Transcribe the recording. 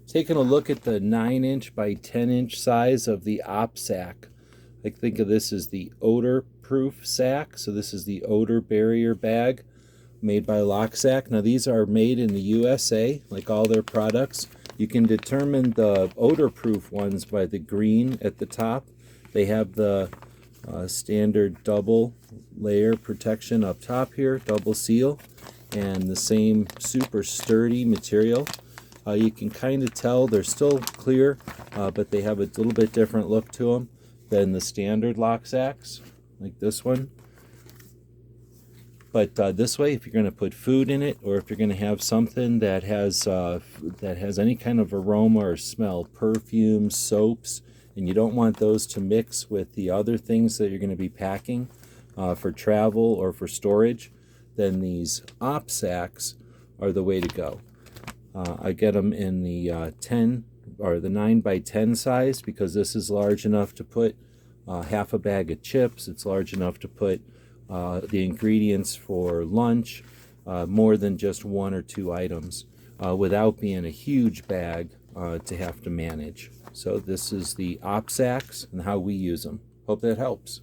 Taking a look at the 9-inch by 10-inch size of the OPSAK. I think of this as the odor-proof sack. So this is the odor barrier bag made by LOKSAK. Now these are made in the USA, like all their products. You can determine the odor-proof ones by the green at the top. They have the standard double layer protection up top here, double seal, and the same super sturdy material. You can kind of tell they're still clear, but they have a little bit different look to them than the standard LOKSAKs, like this one. But this way, if you're going to put food in it, or if you're going to have something that has any kind of aroma or smell, perfumes, soaps, and you don't want those to mix with the other things that you're going to be packing for travel or for storage, then these OPSAKs are the way to go. I get them in the 10 or the 9 by 10 size because this is large enough to put half a bag of chips. It's large enough to put the ingredients for lunch, more than just 1 or 2 items, without being a huge bag to have to manage. So this is the OPSAKs and how we use them. Hope that helps.